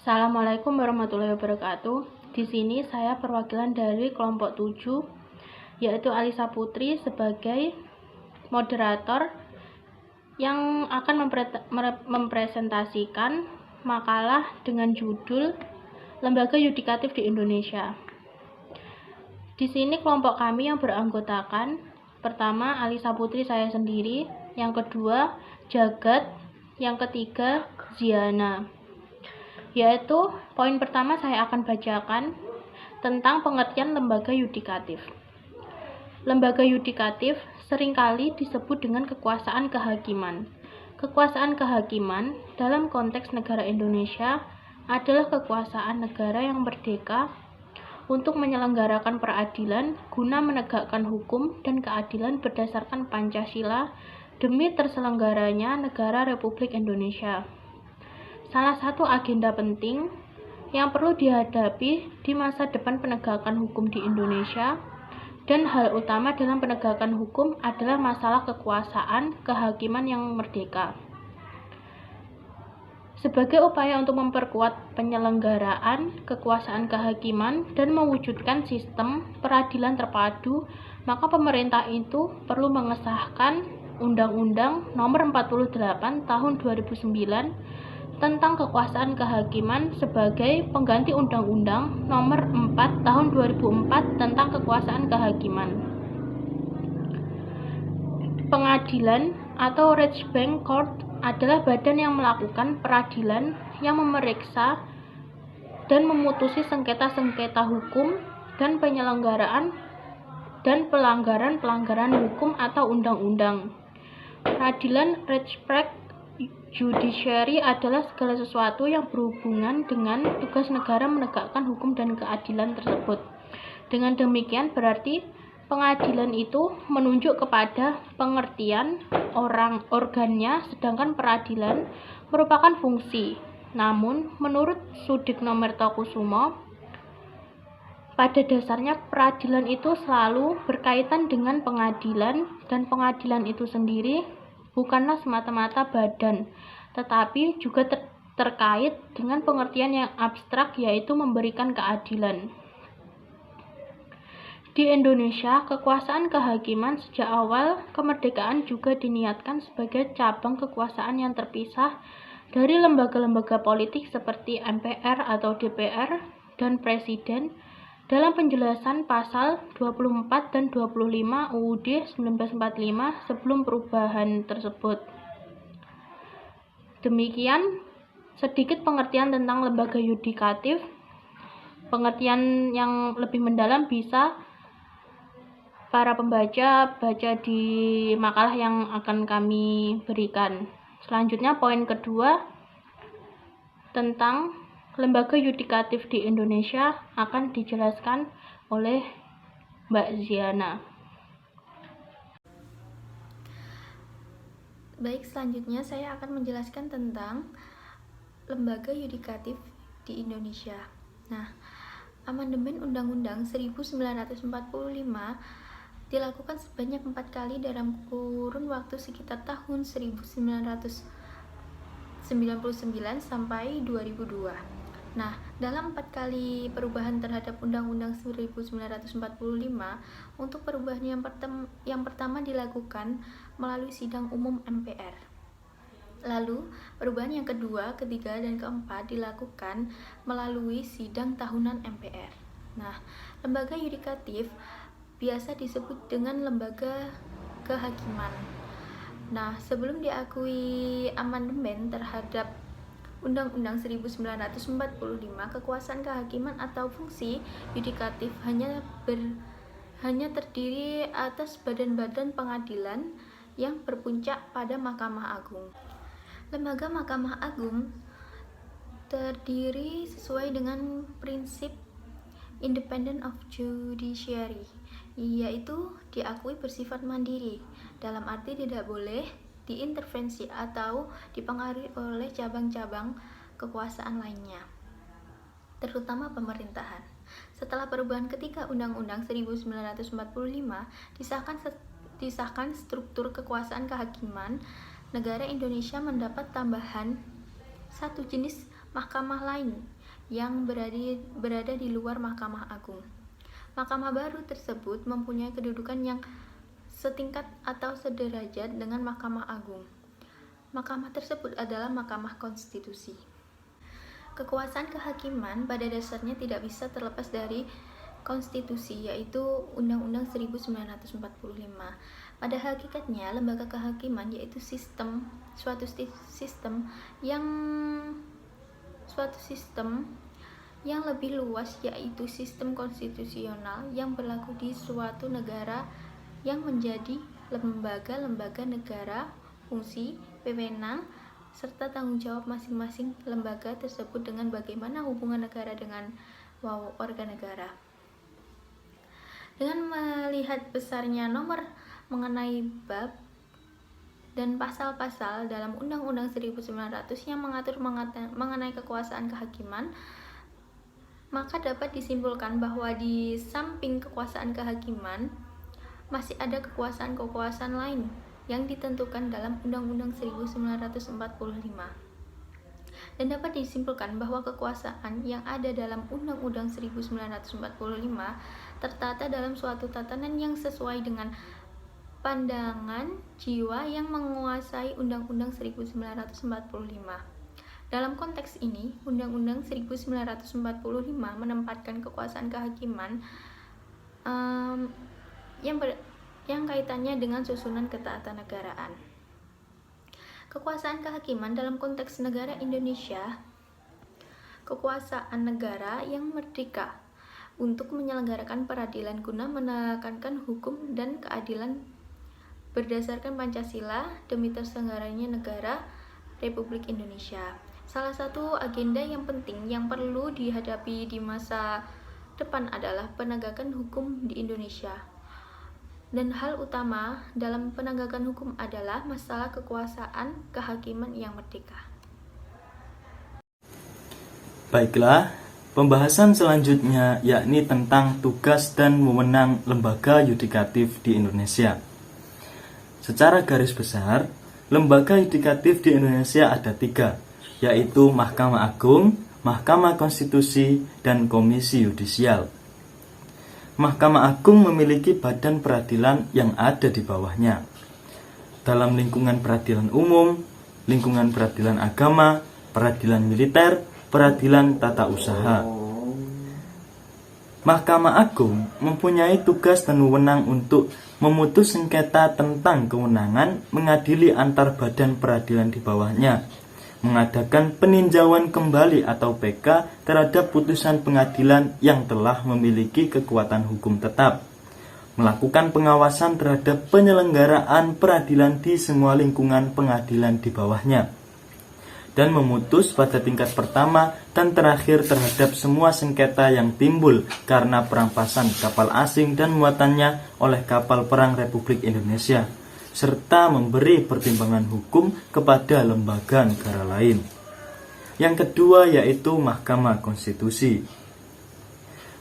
Assalamualaikum warahmatullahi wabarakatuh. Di sini saya perwakilan dari kelompok 7, yaitu Alisa Putri sebagai moderator yang akan mempresentasikan makalah dengan judul Lembaga Yudikatif di Indonesia. Di sini kelompok kami yang beranggotakan, pertama Alisa Putri saya sendiri, yang kedua Jagat, yang ketiga Ziana. Yaitu poin pertama saya akan bacakan tentang pengertian lembaga yudikatif. Lembaga yudikatif seringkali disebut dengan kekuasaan kehakiman. Kekuasaan kehakiman dalam konteks negara Indonesia adalah kekuasaan negara yang merdeka untuk menyelenggarakan peradilan guna menegakkan hukum dan keadilan berdasarkan Pancasila demi terselenggaranya negara Republik Indonesia. Salah satu agenda penting yang perlu dihadapi di masa depan penegakan hukum di Indonesia dan hal utama dalam penegakan hukum adalah masalah kekuasaan kehakiman yang merdeka. Sebagai upaya untuk memperkuat penyelenggaraan kekuasaan kehakiman dan mewujudkan sistem peradilan terpadu, maka pemerintah itu perlu mengesahkan Undang-Undang Nomor 48 Tahun 2009 tentang kekuasaan kehakiman sebagai pengganti Undang-Undang Nomor 4 Tahun 2004 tentang kekuasaan kehakiman. Pengadilan atau Rechtsbank Court adalah badan yang melakukan peradilan yang memeriksa dan memutusi sengketa-sengketa hukum dan penyelenggaraan dan pelanggaran-pelanggaran hukum atau undang-undang. Peradilan Rechtspraak Judiciary adalah segala sesuatu yang berhubungan dengan tugas negara menegakkan hukum dan keadilan tersebut. Dengan demikian berarti pengadilan itu menunjuk kepada pengertian organnya, sedangkan peradilan merupakan fungsi. Namun, menurut Sudikno Mertokusumo, pada dasarnya peradilan itu selalu berkaitan dengan pengadilan, dan pengadilan itu sendiri bukanlah semata-mata badan, tetapi juga terkait dengan pengertian yang abstrak, yaitu memberikan keadilan. Di Indonesia, kekuasaan kehakiman sejak awal kemerdekaan juga diniatkan sebagai cabang kekuasaan yang terpisah dari lembaga-lembaga politik seperti MPR atau DPR dan Presiden dalam penjelasan pasal 24 dan 25 UUD 1945 sebelum perubahan tersebut. Demikian sedikit pengertian tentang lembaga yudikatif. Pengertian yang lebih mendalam bisa para pembaca baca di makalah yang akan kami berikan. Selanjutnya poin kedua tentang lembaga yudikatif di Indonesia akan dijelaskan oleh Mbak Ziana. Baik, selanjutnya saya akan menjelaskan tentang lembaga yudikatif di Indonesia. Nah, amandemen Undang-Undang 1945 dilakukan sebanyak 4 kali dalam kurun waktu sekitar tahun 1999 sampai 2002. Nah, dalam 4 kali perubahan terhadap Undang-Undang 1945, untuk perubahan yang pertama dilakukan melalui sidang umum MPR. Lalu, perubahan yang kedua, ketiga, dan keempat dilakukan melalui sidang tahunan MPR. Nah, lembaga yudikatif biasa disebut dengan lembaga kehakiman. Nah, sebelum diakui amandemen terhadap Undang-Undang 1945, kekuasaan kehakiman atau fungsi yudikatif hanya terdiri atas badan-badan pengadilan yang berpuncak pada Mahkamah Agung. Lembaga Mahkamah Agung terdiri sesuai dengan prinsip independent of judiciary, yaitu diakui bersifat mandiri, dalam arti tidak boleh diintervensi atau dipengaruhi oleh cabang-cabang kekuasaan lainnya, terutama pemerintahan. Setelah perubahan ketiga Undang-Undang 1945 disahkan struktur kekuasaan kehakiman, negara Indonesia mendapat tambahan satu jenis mahkamah lain yang berada di luar Mahkamah Agung. Mahkamah baru tersebut mempunyai kedudukan yang setingkat atau sederajat dengan Mahkamah Agung. Mahkamah tersebut adalah Mahkamah Konstitusi. Kekuasaan kehakiman pada dasarnya tidak bisa terlepas dari konstitusi, yaitu Undang-Undang 1945. Pada hakikatnya, lembaga kehakiman yaitu suatu sistem yang lebih luas, yaitu sistem konstitusional yang berlaku di suatu negara yang menjadi lembaga-lembaga negara, fungsi, wewenang, serta tanggung jawab masing-masing lembaga tersebut dengan bagaimana hubungan negara dengan warga negara. Dengan melihat besarnya nomor mengenai bab dan pasal-pasal dalam Undang-Undang 1900 yang mengatur mengenai kekuasaan kehakiman, maka dapat disimpulkan bahwa di samping kekuasaan kehakiman, masih ada kekuasaan-kekuasaan lain yang ditentukan dalam Undang-Undang 1945. Dan dapat disimpulkan bahwa kekuasaan yang ada dalam Undang-Undang 1945 tertata dalam suatu tatanan yang sesuai dengan pandangan jiwa yang menguasai Undang-Undang 1945. Dalam konteks ini, Undang-Undang 1945 menempatkan kekuasaan kehakiman yang kaitannya dengan susunan ketatanegaraan. Kekuasaan kehakiman dalam konteks negara Indonesia, kekuasaan negara yang merdeka untuk menyelenggarakan peradilan guna menekankan hukum dan keadilan berdasarkan Pancasila demi terselenggaranya negara Republik Indonesia. Salah satu agenda yang penting yang perlu dihadapi di masa depan adalah penegakan hukum di Indonesia. Dan hal utama dalam penegakan hukum adalah masalah kekuasaan kehakiman yang merdeka. Baiklah, pembahasan selanjutnya yakni tentang tugas dan wewenang lembaga yudikatif di Indonesia. Secara garis besar, lembaga yudikatif di Indonesia ada 3, yaitu Mahkamah Agung, Mahkamah Konstitusi, dan Komisi Yudisial. Mahkamah Agung memiliki badan peradilan yang ada di bawahnya. Dalam lingkungan peradilan umum, lingkungan peradilan agama, peradilan militer, peradilan tata usaha. Mahkamah Agung mempunyai tugas dan wewenang untuk memutus sengketa tentang kewenangan mengadili antar badan peradilan di bawahnya, mengadakan peninjauan kembali atau PK terhadap putusan pengadilan yang telah memiliki kekuatan hukum tetap, melakukan pengawasan terhadap penyelenggaraan peradilan di semua lingkungan pengadilan di bawahnya, dan memutus pada tingkat pertama dan terakhir terhadap semua sengketa yang timbul karena perampasan kapal asing dan muatannya oleh kapal perang Republik Indonesia, serta memberi pertimbangan hukum kepada lembaga negara lain. Yang kedua yaitu Mahkamah Konstitusi.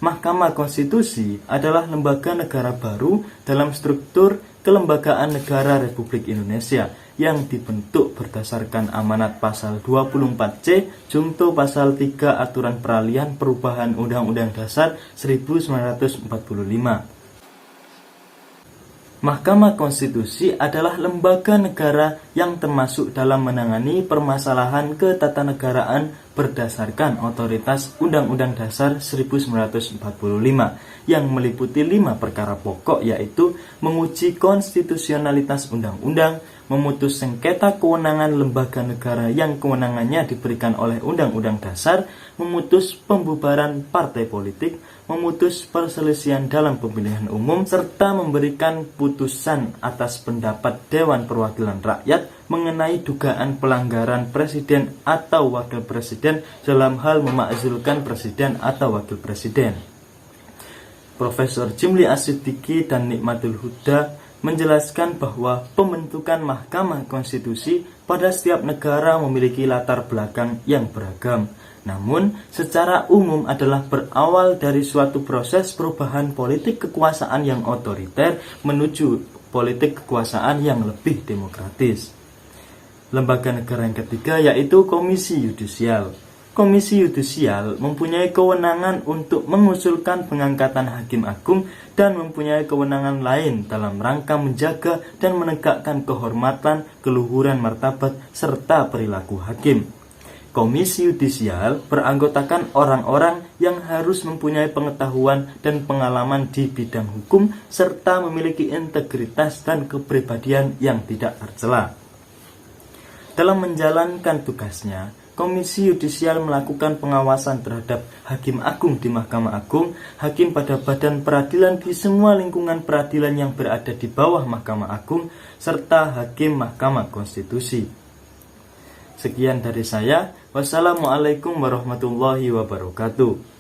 Mahkamah Konstitusi adalah lembaga negara baru dalam struktur kelembagaan negara Republik Indonesia yang dibentuk berdasarkan amanat pasal 24C Junto pasal 3 Aturan Peralihan Perubahan Undang-Undang Dasar 1945. Mahkamah Konstitusi adalah lembaga negara yang termasuk dalam menangani permasalahan ketatanegaraan berdasarkan otoritas Undang-Undang Dasar 1945 yang meliputi 5 perkara pokok, yaitu menguji konstitusionalitas undang-undang, memutus sengketa kewenangan lembaga negara yang kewenangannya diberikan oleh Undang-Undang Dasar, memutus pembubaran partai politik, memutus perselisihan dalam pemilihan umum, serta memberikan putusan atas pendapat Dewan Perwakilan Rakyat mengenai dugaan pelanggaran presiden atau wakil presiden dalam hal memakzulkan presiden atau wakil presiden. Profesor Jimli As-Siddiqi dan Nikmatul Huda menjelaskan bahwa pembentukan Mahkamah Konstitusi pada setiap negara memiliki latar belakang yang beragam, namun secara umum adalah berawal dari suatu proses perubahan politik kekuasaan yang otoriter menuju politik kekuasaan yang lebih demokratis. Lembaga negara yang ketiga yaitu Komisi Yudisial. Komisi Yudisial mempunyai kewenangan untuk mengusulkan pengangkatan Hakim Agung dan mempunyai kewenangan lain dalam rangka menjaga dan menegakkan kehormatan, keluhuran martabat, serta perilaku hakim. Komisi Yudisial beranggotakan orang-orang yang harus mempunyai pengetahuan dan pengalaman di bidang hukum serta memiliki integritas dan kepribadian yang tidak tercela. Dalam menjalankan tugasnya, Komisi Yudisial melakukan pengawasan terhadap Hakim Agung di Mahkamah Agung, hakim pada badan peradilan di semua lingkungan peradilan yang berada di bawah Mahkamah Agung, serta hakim Mahkamah Konstitusi. Sekian dari saya. Wassalamualaikum warahmatullahi wabarakatuh.